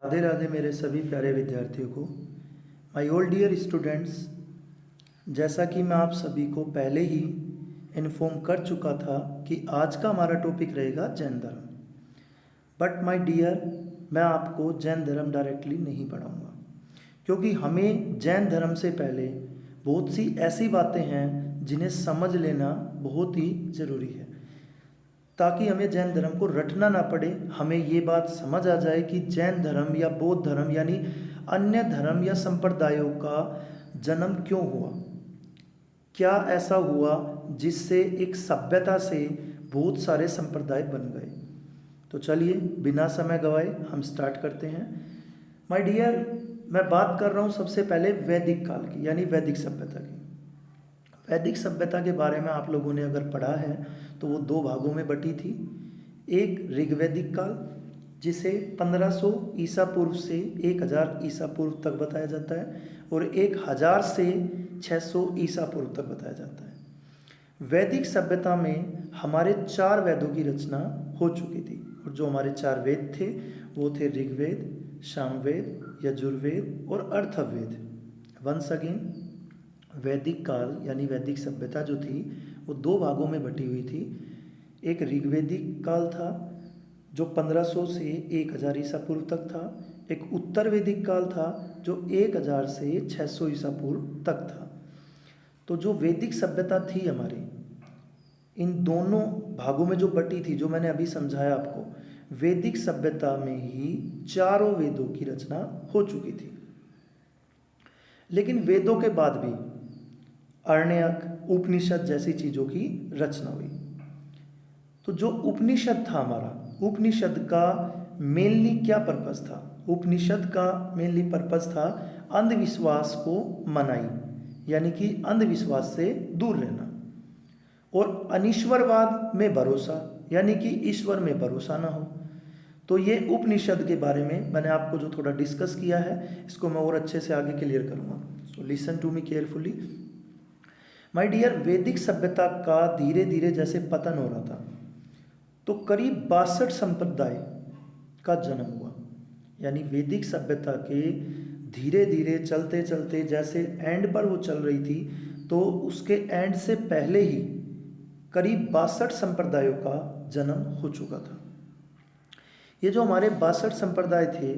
राधे राधे मेरे सभी प्यारे विद्यार्थियों को। माय ऑल डियर स्टूडेंट्स, जैसा कि मैं आप सभी को पहले ही इन्फॉर्म कर चुका था कि आज का हमारा टॉपिक रहेगा जैन धर्म। बट माय डियर, मैं आपको जैन धर्म डायरेक्टली नहीं पढ़ाऊंगा, क्योंकि हमें जैन धर्म से पहले बहुत सी ऐसी बातें हैं जिन्हें समझ लेना बहुत ही ज़रूरी है, ताकि हमें जैन धर्म को रटना ना पड़े। हमें ये बात समझ आ जाए कि जैन धर्म या बौद्ध धर्म यानी अन्य धर्म या संप्रदायों का जन्म क्यों हुआ, क्या ऐसा हुआ जिससे एक सभ्यता से बहुत सारे संप्रदाय बन गए। तो चलिए बिना समय गवाए हम स्टार्ट करते हैं। माय डियर, मैं बात कर रहा हूँ सबसे पहले वैदिक काल की, यानी वैदिक सभ्यता की। वैदिक सभ्यता के बारे में आप लोगों ने अगर पढ़ा है तो वो दो भागों में बटी थी। एक ऋग्वैदिक काल, जिसे 1500 ईसा पूर्व से 1000 ईसा पूर्व तक बताया जाता है, और 1000 से 600 ईसा पूर्व तक बताया जाता है। वैदिक सभ्यता में हमारे 4 वेदों की रचना हो चुकी थी, और जो हमारे 4 वेद थे वो थे ऋग्वेद, सामवेद, यजुर्वेद और अर्थवेद। वंस अगेन, वैदिक काल यानी वैदिक सभ्यता जो थी वो दो भागों में बटी हुई थी। एक ऋग्वैदिक काल था जो 1500 से 1000 ईसा पूर्व तक था। एक उत्तर वैदिक काल था जो 1000 से 600 ईसा पूर्व तक था। तो जो वैदिक सभ्यता थी हमारी, इन दोनों भागों में जो बटी थी, जो मैंने अभी समझाया आपको, वैदिक सभ्यता में ही चारों वेदों की रचना हो चुकी थी। लेकिन वेदों के बाद भी आरण्यक, उपनिषद जैसी चीज़ों की रचना हुई। तो जो उपनिषद था हमारा, उपनिषद का मेनली क्या पर्पस था? उपनिषद का मेनली पर्पस था अंधविश्वास को मनाई, यानी कि अंधविश्वास से दूर रहना, और अनीश्वरवाद में भरोसा, यानी कि ईश्वर में भरोसा ना हो। तो ये उपनिषद के बारे में मैंने आपको जो थोड़ा डिस्कस किया है, इसको मैं और अच्छे से आगे क्लियर करूँगा। So listen to me carefully my dear. वैदिक सभ्यता का धीरे धीरे जैसे पतन हो रहा था, तो करीब 62 संप्रदाय का जन्म हुआ। यानी वैदिक सभ्यता के धीरे धीरे चलते चलते जैसे एंड पर वो चल रही थी, तो उसके एंड से पहले ही करीब 62 संप्रदायों का जन्म हो चुका था। ये जो हमारे 62 संप्रदाय थे,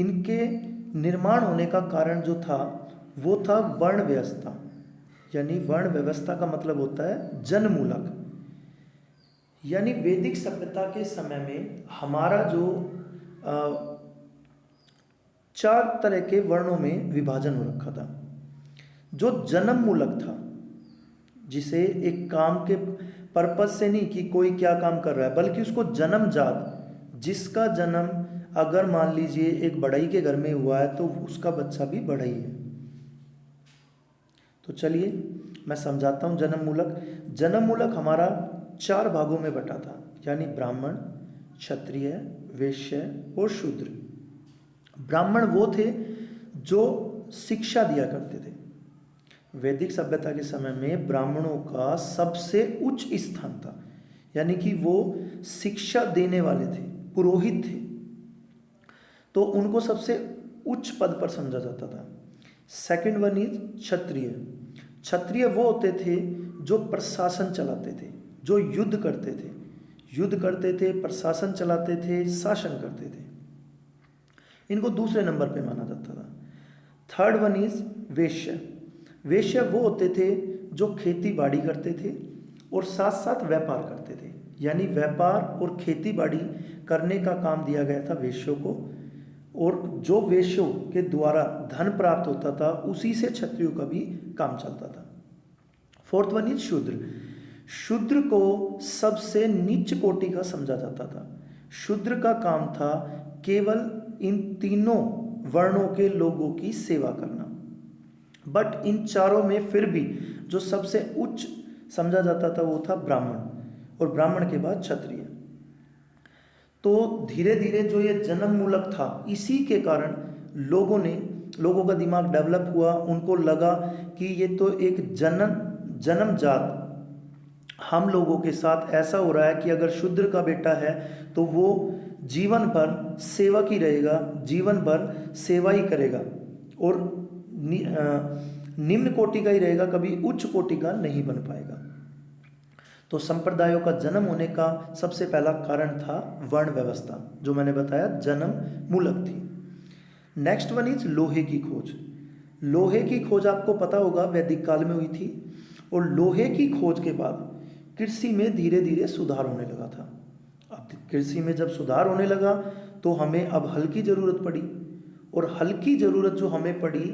इनके निर्माण होने का कारण जो था वो था वर्ण व्यवस्था। यानी वर्ण व्यवस्था का मतलब होता है जनमूलक। यानी वैदिक सभ्यता के समय में हमारा जो 4 तरह के वर्णों में विभाजन हो रखा था। जो जन्म मूलक था, जिसे एक काम के पर्पस से नहीं कि कोई क्या काम कर रहा है, बल्कि उसको जन्मजात, जिसका जन्म अगर मान लीजिए एक बढ़ई के घर में हुआ है तो उसका बच्चा भी बढ़ई है। तो चलिए मैं समझाता हूँ। जन्म मूलक, जन्म मूलक हमारा 4 भागों में बटा था, यानी ब्राह्मण, क्षत्रिय, वैश्य और शूद्र। ब्राह्मण वो थे जो शिक्षा दिया करते थे। वैदिक सभ्यता के समय में ब्राह्मणों का सबसे उच्च स्थान था, यानी कि वो शिक्षा देने वाले थे, पुरोहित थे, तो उनको सबसे उच्च पद पर समझा जाता था। सेकंड वन इज क्षत्रिय। क्षत्रिय वो होते थे जो प्रशासन चलाते थे, जो युद्ध करते थे, प्रशासन चलाते थे, शासन करते थे। इनको दूसरे नंबर पे माना जाता था। थर्ड वन इज वैश्य। वैश्य वो होते थे जो खेती बाड़ी करते थे और साथ साथ व्यापार करते थे। यानी व्यापार और खेती बाड़ी करने का काम दिया गया था वैश्यों को, और जो वैश्यों के द्वारा धन प्राप्त होता था उसी से क्षत्रियों का भी काम चलता था। फोर्थ वन इज शूद्र। शूद्र को सबसे नीच कोटि का समझा जाता था। शूद्र का काम था केवल इन तीनों वर्णों के लोगों की सेवा करना। बट इन चारों में फिर भी जो सबसे उच्च समझा जाता था वो था ब्राह्मण, और ब्राह्मण के बाद क्षत्रिय। तो धीरे धीरे जो ये जन्म मूलक था, इसी के कारण लोगों का दिमाग डेवलप हुआ। उनको लगा कि ये तो एक जन्मजात हम लोगों के साथ ऐसा हो रहा है कि अगर शूद्र का बेटा है तो वो जीवन भर सेवक ही रहेगा, जीवन भर सेवा ही करेगा और निम्न कोटि का ही रहेगा, कभी उच्च कोटि का नहीं बन पाएगा। तो संप्रदायों का जन्म होने का सबसे पहला कारण था वर्ण व्यवस्था, जो मैंने बताया जन्म मूलक थी। नेक्स्ट वन इज लोहे की खोज। लोहे की खोज आपको पता होगा वैदिक काल में हुई थी, और लोहे की खोज के बाद कृषि में धीरे धीरे सुधार होने लगा था। अब कृषि में जब सुधार होने लगा तो हमें अब हल की ज़रूरत पड़ी, और हल की ज़रूरत जो हमें पड़ी,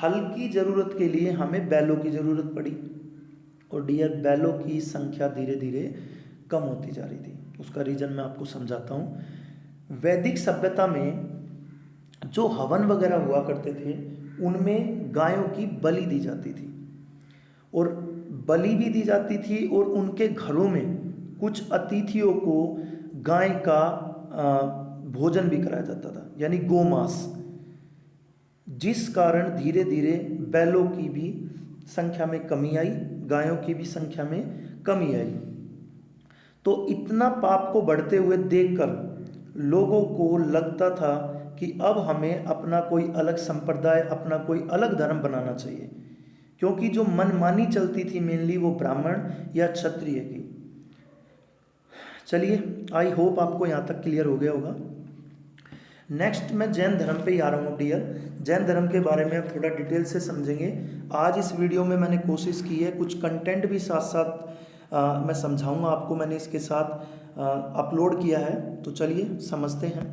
हल की ज़रूरत के लिए हमें बैलों की ज़रूरत पड़ी। और डियर, बैलों की संख्या धीरे धीरे कम होती जा रही थी। उसका रीज़न मैं आपको समझाता हूँ। वैदिक सभ्यता में जो हवन वगैरह हुआ करते थे उनमें गायों की बलि दी जाती थी, और बलि भी दी जाती थी, और उनके घरों में कुछ अतिथियों को गाय का भोजन भी कराया जाता था, यानी गोमांस, जिस कारण धीरे धीरे बैलों की भी संख्या में कमी आई, गायों की भी संख्या में कमी आई। तो इतना पाप को बढ़ते हुए देखकर लोगों को लगता था कि अब हमें अपना कोई अलग संप्रदाय, अपना कोई अलग धर्म बनाना चाहिए, क्योंकि जो मनमानी चलती थी मेनली वो ब्राह्मण या क्षत्रिय की। चलिए, आई होप आपको यहाँ तक क्लियर हो गया होगा। नेक्स्ट मैं जैन धर्म पे ही आ रहा हूँ डियर। जैन धर्म के बारे में अब थोड़ा डिटेल से समझेंगे। आज इस वीडियो में मैंने कोशिश की है कुछ कंटेंट भी साथ साथ मैं समझाऊंगा आपको, मैंने इसके साथ अपलोड किया है। तो चलिए समझते हैं।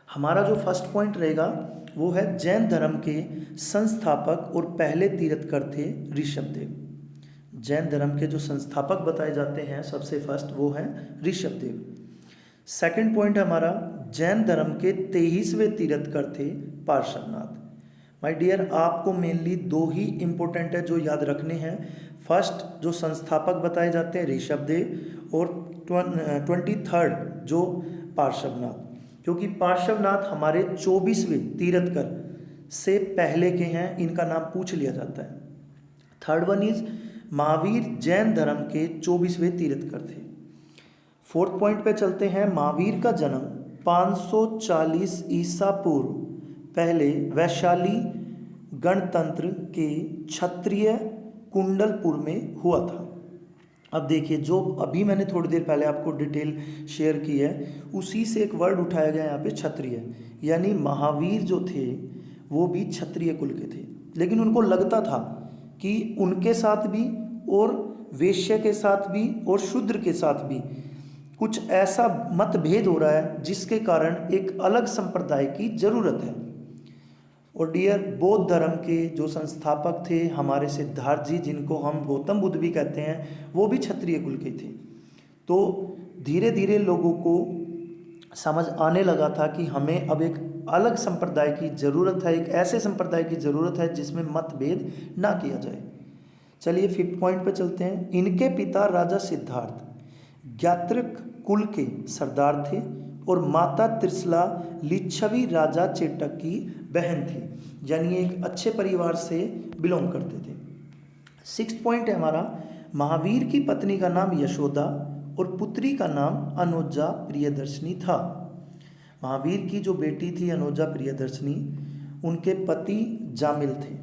हमारा जो फर्स्ट पॉइंट रहेगा वो है जैन धर्म के संस्थापक और पहले तीर्थकर थे ऋषभदेव। जैन धर्म के जो संस्थापक बताए जाते हैं सबसे फर्स्ट वो हैं ऋषभदेव। सेकंड पॉइंट हमारा, जैन धर्म के 23वें तीर्थकर थे पार्श्वनाथ। माय डियर, आपको मेनली दो ही इम्पोर्टेंट है जो याद रखने हैं। फर्स्ट जो संस्थापक बताए जाते हैं ऋषभदेव, और 23rd जो पार्श्वनाथ, क्योंकि पार्श्वनाथ हमारे 24वें तीर्थकर से पहले के हैं, इनका नाम पूछ लिया जाता है। Third one is Mahavir Jain धर्म के 24वें तीर्थकर थे। फोर्थ पॉइंट पे चलते हैं। महावीर का जन्म 540 ईसा पूर्व पहले वैशाली गणतंत्र के क्षत्रिय कुंडलपुर में हुआ था। अब देखिए, जो अभी मैंने थोड़ी देर पहले आपको डिटेल शेयर की है उसी से एक वर्ड उठाया गया यहाँ पे, क्षत्रिय, यानी महावीर जो थे वो भी क्षत्रिय कुल के थे, लेकिन उनको लगता था कि उनके साथ भी और वैश्य के साथ भी और शूद्र के साथ भी कुछ ऐसा मतभेद हो रहा है जिसके कारण एक अलग संप्रदाय की ज़रूरत है। और डियर, बौद्ध धर्म के जो संस्थापक थे हमारे सिद्धार्थ जी, जिनको हम गौतम बुद्ध भी कहते हैं, वो भी क्षत्रिय कुल के थे। तो धीरे धीरे लोगों को समझ आने लगा था कि हमें अब एक अलग संप्रदाय की ज़रूरत है, एक ऐसे संप्रदाय की ज़रूरत है जिसमें मतभेद ना किया जाए। चलिए फिफ्थ पॉइंट पे चलते हैं। इनके पिता राजा सिद्धार्थ ज्ञात्रिक कुल के सरदार थे और माता त्रिशला लिच्छवी राजा चेटक की बहन थी, यानी एक अच्छे परिवार से बिलोंग करते थे। सिक्स्थ पॉइंट है हमारा, महावीर की पत्नी का नाम यशोदा और पुत्री का नाम अनुजा प्रियदर्शनी था। महावीर की जो बेटी थी अनुजा प्रियदर्शनी, उनके पति जामिल थे।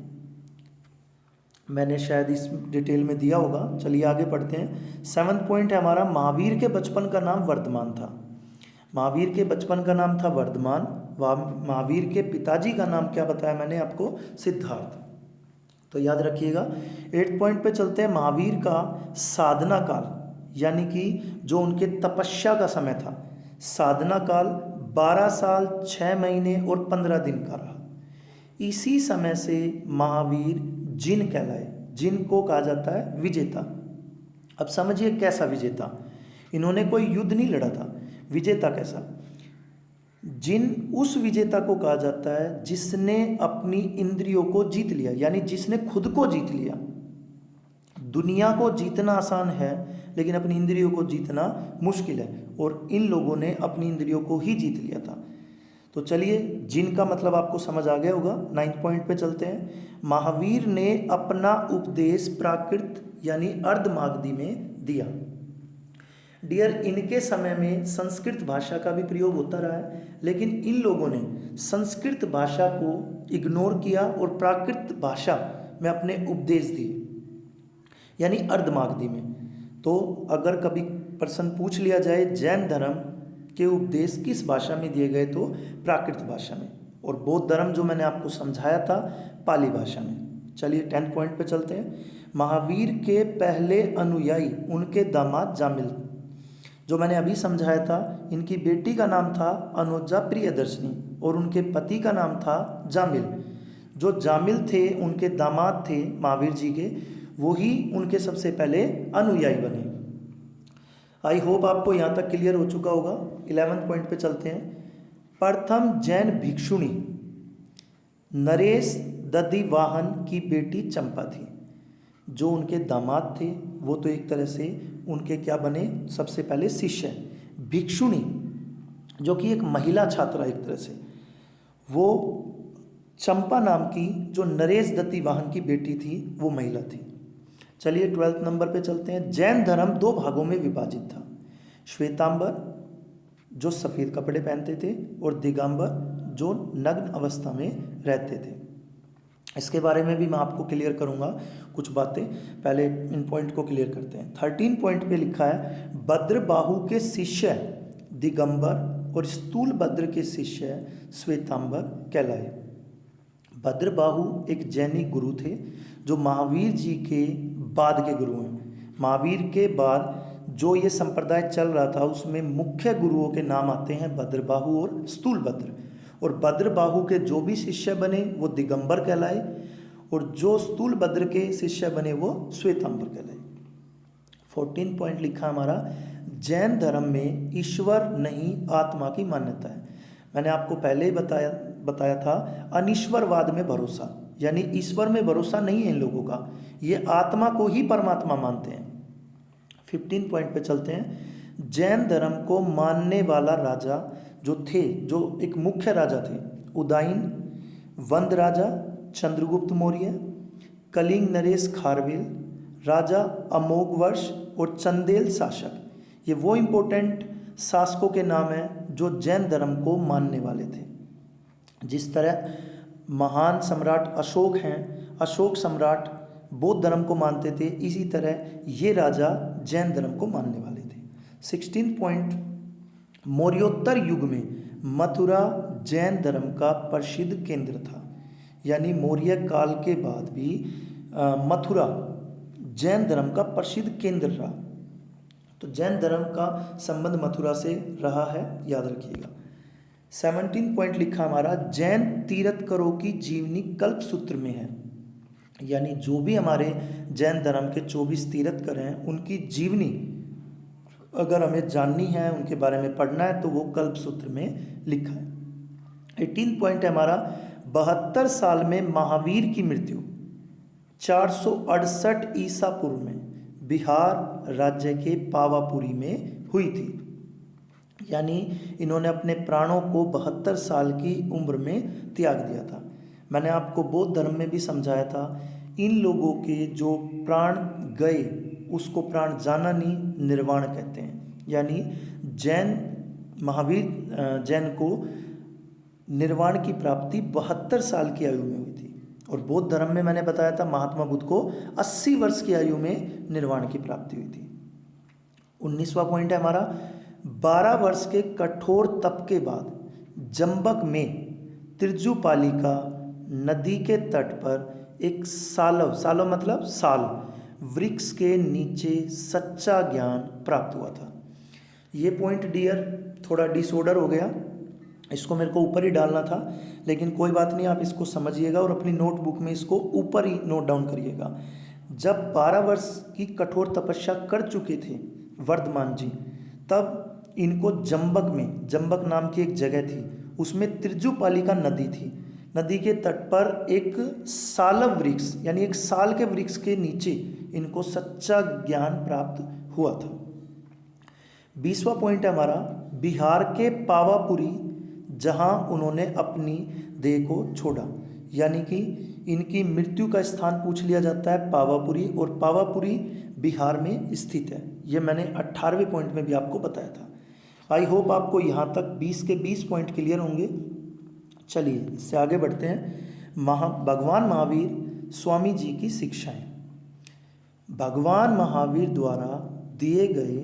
मैंने शायद इस डिटेल में दिया होगा। चलिए आगे पढ़ते हैं। सेवन्थ पॉइंट है हमारा, महावीर के बचपन का नाम वर्धमान था। महावीर के बचपन का नाम था वर्धमान। महावीर के पिताजी का नाम क्या बताया मैंने आपको, सिद्धार्थ। तो याद रखिएगा। एट पॉइंट पे चलते हैं। महावीर का साधना काल, यानी कि जो उनके तपस्या का समय था, साधना काल 12 साल 6 महीने और 15 दिन का रहा। इसी समय से महावीर जिन कहलाए। जिन को कहा जाता है विजेता। अब समझिए कैसा विजेता, इन्होंने कोई युद्ध नहीं लड़ा था। विजेता कैसा? जिन उस विजेता को कहा जाता है जिसने अपनी इंद्रियों को जीत लिया, यानी जिसने खुद को जीत लिया। दुनिया को जीतना आसान है लेकिन अपनी इंद्रियों को जीतना मुश्किल है, और इन लोगों ने अपनी इंद्रियों को ही जीत लिया था। तो चलिए, जिनका मतलब आपको समझ आ गया होगा। 9th पॉइंट पे चलते हैं। महावीर ने अपना उपदेश प्राकृत यानी अर्धमागधी में दिया। डियर, इनके समय में संस्कृत भाषा का भी प्रयोग होता रहा है, लेकिन इन लोगों ने संस्कृत भाषा को इग्नोर किया और प्राकृत भाषा में अपने उपदेश दिए, यानी अर्धमागधी में। तो अगर कभी प्रश्न पूछ लिया जाए जैन धर्म के उपदेश किस भाषा में दिए गए, तो प्राकृत भाषा में, और बौद्ध धर्म जो मैंने आपको समझाया था पाली भाषा में। चलिए 10 पॉइंट पे चलते हैं। महावीर के पहले अनुयायी उनके दामाद जामिल, जो मैंने अभी समझाया था, इनकी बेटी का नाम था अनुजा प्रियदर्शनी और उनके पति का नाम था जामिल। जो जामिल थे उनके दामाद थे महावीर जी के, वो ही उनके सबसे पहले अनुयायी बने। आई होप आपको यहाँ तक क्लियर हो चुका होगा। 11 पॉइंट पे चलते हैं। प्रथम जैन भिक्षुणी नरेश दधिवाहन की बेटी चंपा थी। जो उनके दामाद थे वो तो एक तरह से उनके क्या बने, सबसे पहले शिष्य। भिक्षुणी जो कि एक महिला छात्रा एक तरह से, वो चंपा नाम की जो नरेश दधिवाहन की बेटी थी वो महिला थी। चलिए 12 नंबर पे चलते हैं। जैन धर्म 2 भागों में विभाजित था। श्वेतांबर जो सफ़ेद कपड़े पहनते थे और दिगंबर जो नग्न अवस्था में रहते थे। इसके बारे में भी मैं आपको क्लियर करूंगा कुछ बातें, पहले इन पॉइंट को क्लियर करते हैं। 13 पॉइंट पे लिखा है भद्रबाहु के शिष्य दिगंबर और स्थूल भद्र के शिष्य श्वेतांबर कहलाए। भद्रबाहु एक जैनिक गुरु थे जो महावीर जी के बाद के गुरु हैं। महावीर के बाद जो ये संप्रदाय चल रहा था उसमें मुख्य गुरुओं के नाम आते हैं भद्रबाहु और स्थूल भद्र। और भद्रबाहु के जो भी शिष्य बने वो दिगंबर कहलाए और जो स्थूल भद्र के शिष्य बने वो श्वेतांबर कहलाए। 14 पॉइंट लिखा हमारा, जैन धर्म में ईश्वर नहीं आत्मा की मान्यता है। मैंने आपको पहले ही बताया था अनिश्वरवाद में भरोसा, यानी ईश्वर में भरोसा नहीं है इन लोगों का, ये आत्मा को ही परमात्मा मानते हैं। 15 पॉइंट पे चलते हैं। जैन धर्म को मानने वाला राजा जो थे, जो एक मुख्य राजा थे, उदयन वंद राजा चंद्रगुप्त मौर्य, कलिंग नरेश खारवेल, राजा अमोघवर्ष और चंदेल शासक, ये वो इम्पोर्टेंट शासकों के नाम हैं जो जैन धर्म को मानने वाले थे। जिस तरह महान सम्राट अशोक हैं, अशोक सम्राट बौद्ध धर्म को मानते थे, इसी तरह ये राजा जैन धर्म को मानने वाले थे। 16 पॉइंट, मौर्योत्तर युग में मथुरा जैन धर्म का प्रसिद्ध केंद्र था, यानी मौर्य काल के बाद भी मथुरा जैन धर्म का प्रसिद्ध केंद्र रहा। तो जैन धर्म का संबंध मथुरा से रहा है, याद रखिएगा। 17 पॉइंट लिखा हमारा, जैन तीर्थंकरों की जीवनी कल्पसूत्र में है, यानी जो भी हमारे जैन धर्म के 24 तीर्थंकर हैं उनकी जीवनी अगर हमें जाननी है, उनके बारे में पढ़ना है, तो वो कल्पसूत्र में लिखा है। 18 पॉइंट है हमारा, 72 साल में महावीर की मृत्यु 468 ईसा पूर्व में बिहार राज्य के पावापुरी में हुई थी, यानी इन्होंने अपने प्राणों को 72 साल की उम्र में त्याग दिया था। मैंने आपको बौद्ध धर्म में भी समझाया था, इन लोगों के जो प्राण गए उसको प्राण जाना नहीं निर्वाण कहते हैं, यानी महावीर जैन को निर्वाण की प्राप्ति 72 साल की आयु में हुई थी। और बौद्ध धर्म में मैंने बताया था महात्मा बुद्ध को 80 वर्ष की आयु में निर्वाण की प्राप्ति हुई थी। 19वां पॉइंट है हमारा, 12 वर्ष के कठोर तप के बाद जंबक में त्रिजुपालिका नदी के तट पर एक सालव मतलब साल वृक्ष के नीचे सच्चा ज्ञान प्राप्त हुआ था। ये पॉइंट डियर थोड़ा डिसऑर्डर हो गया, इसको मेरे को ऊपर ही डालना था, लेकिन कोई बात नहीं, आप इसको समझिएगा और अपनी नोटबुक में इसको ऊपर ही नोट डाउन करिएगा। जब 12 वर्ष की कठोर तपस्या कर चुके थे वर्धमान जी, तब इनको जंबक नाम की एक जगह थी, उसमें त्रिजुपालिका नदी थी। नदी के तट पर एक सालव वृक्ष यानी एक साल के वृक्ष के नीचे इनको सच्चा ज्ञान प्राप्त हुआ था। 20वां पॉइंट है हमारा, बिहार के पावापुरी जहां उन्होंने अपनी देह को छोड़ा, यानी कि इनकी मृत्यु का स्थान पूछ लिया जाता है पावापुरी, और पावापुरी बिहार में स्थित है। ये मैंने 18वें पॉइंट में भी आपको बताया था। आई होप आपको यहाँ तक 20 के 20 पॉइंट क्लियर होंगे। चलिए इससे आगे बढ़ते हैं। भगवान महावीर स्वामी जी की शिक्षाएं। भगवान महावीर द्वारा दिए गए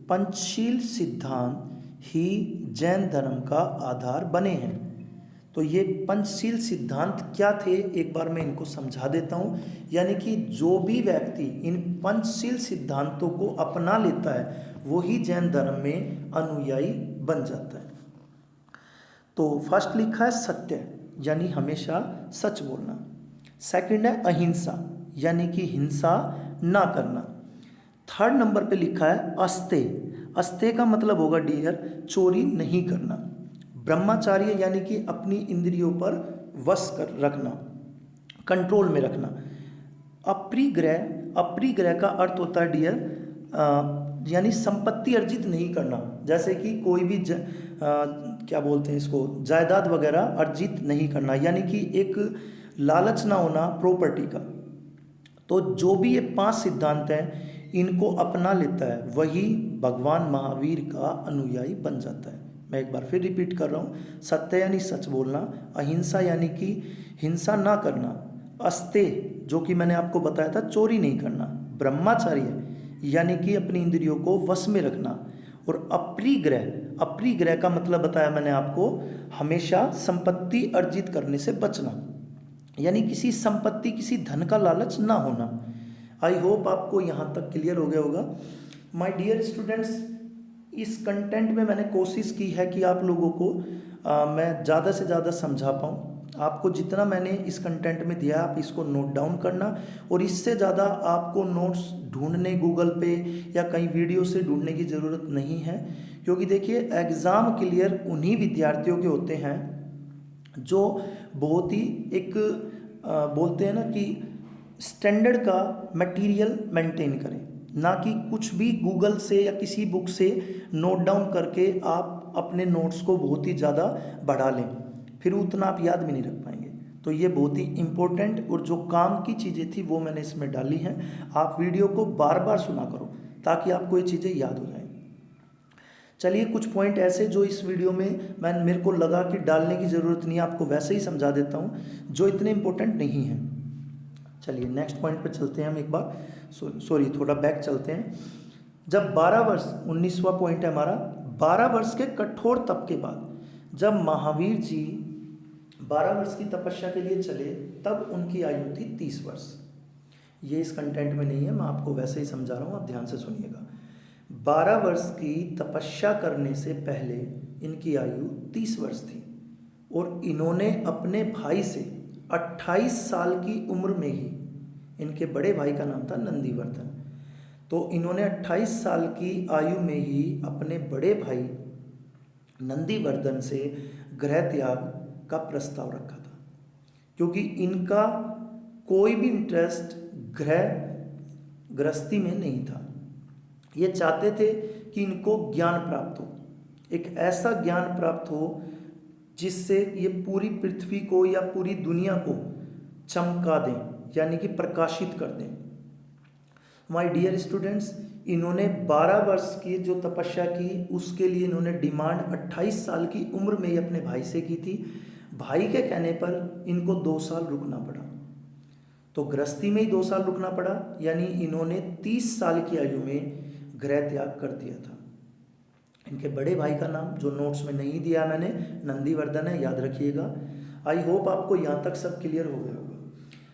पंचशील सिद्धांत ही जैन धर्म का आधार बने हैं। तो ये पंचशील सिद्धांत क्या थे, एक बार मैं इनको समझा देता हूँ। यानी कि जो भी व्यक्ति इन पंचशील सिद्धांतों को अपना लेता है वही जैन धर्म में अनुयायी बन जाता है। तो फर्स्ट लिखा है सत्य, यानी हमेशा सच बोलना। सेकंड है अहिंसा, यानी कि हिंसा ना करना। थर्ड नंबर पे लिखा है अस्तेय। अस्तेय का मतलब होगा डियर चोरी नहीं करना। ब्रह्मचार्य, यानी कि अपनी इंद्रियों पर वश कर रखना, कंट्रोल में रखना। अपरिग्रह, अपरिग्रह का अर्थ होता है डियर यानी संपत्ति अर्जित नहीं करना। जैसे कि कोई भी क्या बोलते हैं इसको, जायदाद वगैरह अर्जित नहीं करना, यानी कि एक लालच ना होना प्रॉपर्टी का। तो जो भी ये 5 सिद्धांत हैं इनको अपना लेता है वही भगवान महावीर का अनुयायी बन जाता है। मैं एक बार फिर रिपीट कर रहा हूँ। सत्य यानी सच बोलना, अहिंसा यानी कि हिंसा ना करना, अस्तेय जो कि मैंने आपको बताया था चोरी नहीं करना, ब्रह्मचार्य यानी कि अपनी इंद्रियों को वश में रखना, और अपरिग्रह, अपरिग्रह का मतलब बताया मैंने आपको हमेशा संपत्ति अर्जित करने से बचना, यानी किसी संपत्ति किसी धन का लालच ना होना। आई होप आपको यहाँ तक क्लियर हो गया होगा। माय डियर स्टूडेंट्स, इस कंटेंट में मैंने कोशिश की है कि आप लोगों को मैं ज़्यादा से ज़्यादा समझा पाऊँ। आपको जितना मैंने इस कंटेंट में दिया आप इसको नोट डाउन करना, और इससे ज़्यादा आपको नोट्स ढूंढने गूगल पे या कहीं वीडियो से ढूंढने की ज़रूरत नहीं है। क्योंकि देखिए एग्ज़ाम क्लियर उन्हीं विद्यार्थियों के होते हैं जो बहुत ही एक बोलते हैं ना कि स्टैंडर्ड का मटेरियल मेंटेन करें, ना कि कुछ भी गूगल से या किसी बुक से नोट डाउन करके आप अपने नोट्स को बहुत ही ज़्यादा बढ़ा लें, फिर उतना आप याद भी नहीं रख पाएंगे। तो ये बहुत ही इम्पोर्टेंट और जो काम की चीज़ें थी वो मैंने इसमें डाली हैं। आप वीडियो को बार बार सुना करो ताकि आपको ये चीज़ें याद हो जाएं। चलिए कुछ पॉइंट ऐसे जो इस वीडियो में मेरे को लगा कि डालने की ज़रूरत नहीं है, आपको वैसे ही समझा देता हूँ जो इतने इम्पोर्टेंट नहीं हैं। चलिए नेक्स्ट पॉइंट पर चलते हैं हम एक बार, सॉरी थोड़ा बैक चलते हैं। जब 12 वर्ष, 19वां पॉइंट है हमारा, 12 वर्ष के कठोर तप के बाद जब महावीर जी 12 वर्ष की तपस्या के लिए चले तब उनकी आयु थी 30 वर्ष। ये इस कंटेंट में नहीं है, मैं आपको वैसे ही समझा रहा हूँ, आप ध्यान से सुनिएगा। 12 वर्ष की तपस्या करने से पहले इनकी आयु 30 वर्ष थी, और इन्होंने अपने भाई से 28 साल की उम्र में ही, इनके बड़े भाई का नाम था नंदीवर्धन, तो इन्होंने 28 साल की आयु में ही अपने बड़े भाई नंदीवर्धन से गृह त्याग का प्रस्ताव रखा था, क्योंकि इनका कोई भी इंटरेस्ट गृहस्थी में नहीं था। ये चाहते थे कि इनको ज्ञान प्राप्त हो, एक ऐसा ज्ञान प्राप्त हो जिससे ये पूरी पृथ्वी को या पूरी दुनिया को चमका दें, यानी कि प्रकाशित कर दें। माय डियर स्टूडेंट्स, इन्होंने 12 वर्ष की जो तपस्या की उसके लिए इन्होंने डिमांड 28 साल की उम्र में ही अपने भाई से की थी। भाई के कहने पर इनको 2 साल रुकना पड़ा, तो गृहस्थी में ही 2 साल रुकना पड़ा, यानी इन्होंने 30 साल की आयु में गृह त्याग कर दिया था। इनके बड़े भाई का नाम जो नोट्स में नहीं दिया मैंने, नंदीवर्धन है, याद रखिएगा। आई होप आपको यहाँ तक सब क्लियर हो गया होगा।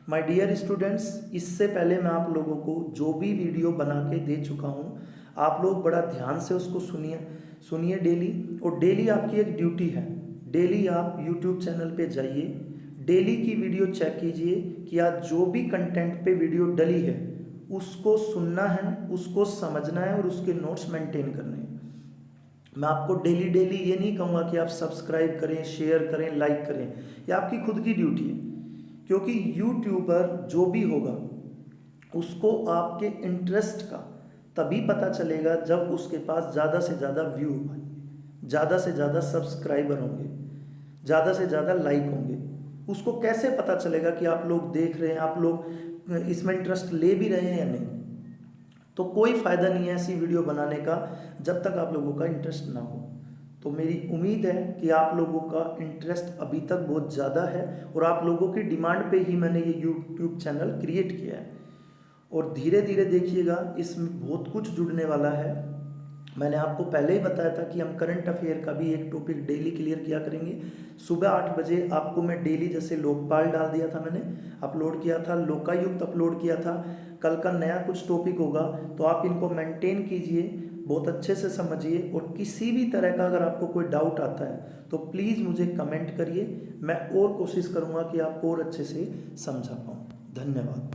माय डियर स्टूडेंट्स, इससे पहले मैं आप लोगों को जो भी वीडियो बना के दे चुका हूँ, आप लोग बड़ा ध्यान से उसको सुनिए डेली, और डेली आपकी एक ड्यूटी है, डेली आप यूट्यूब चैनल पे जाइए, डेली की वीडियो चेक कीजिए कि आज जो भी कंटेंट पे वीडियो डली है उसको सुनना है, उसको समझना है और उसके नोट्स मेंटेन करने हैं। मैं आपको डेली डेली ये नहीं कहूँगा कि आप सब्सक्राइब करें, शेयर करें, लाइक करें, ये आपकी खुद की ड्यूटी है, क्योंकि यूट्यूबर जो भी होगा उसको आपके इंटरेस्ट का तभी पता चलेगा जब उसके पास ज़्यादा से ज़्यादा व्यू आएंगे, ज़्यादा से ज़्यादा सब्सक्राइबर होंगे, ज़्यादा से ज़्यादा लाइक होंगे। उसको कैसे पता चलेगा कि आप लोग देख रहे हैं, आप लोग इसमें इंटरेस्ट ले भी रहे हैं या नहीं? तो कोई फ़ायदा नहीं है ऐसी वीडियो बनाने का जब तक आप लोगों का इंटरेस्ट ना हो। तो मेरी उम्मीद है कि आप लोगों का इंटरेस्ट अभी तक बहुत ज़्यादा है और आप लोगों की डिमांड पे ही मैंने ये यूट्यूब चैनल क्रिएट किया है। और धीरे धीरे देखिएगा इसमें बहुत कुछ जुड़ने वाला है। मैंने आपको पहले ही बताया था कि हम करंट अफेयर का भी एक टॉपिक डेली क्लियर किया करेंगे। सुबह 8 बजे आपको मैं डेली, जैसे लोकपाल डाल दिया था मैंने, अपलोड किया था, लोकायुक्त अपलोड किया था, कल का नया कुछ टॉपिक होगा तो आप इनको मेंटेन कीजिए, बहुत अच्छे से समझिए। और किसी भी तरह का अगर आपको कोई डाउट आता है तो प्लीज़ मुझे कमेंट करिए, मैं और कोशिश करूँगा कि आपको और अच्छे से समझा पाऊँ। धन्यवाद।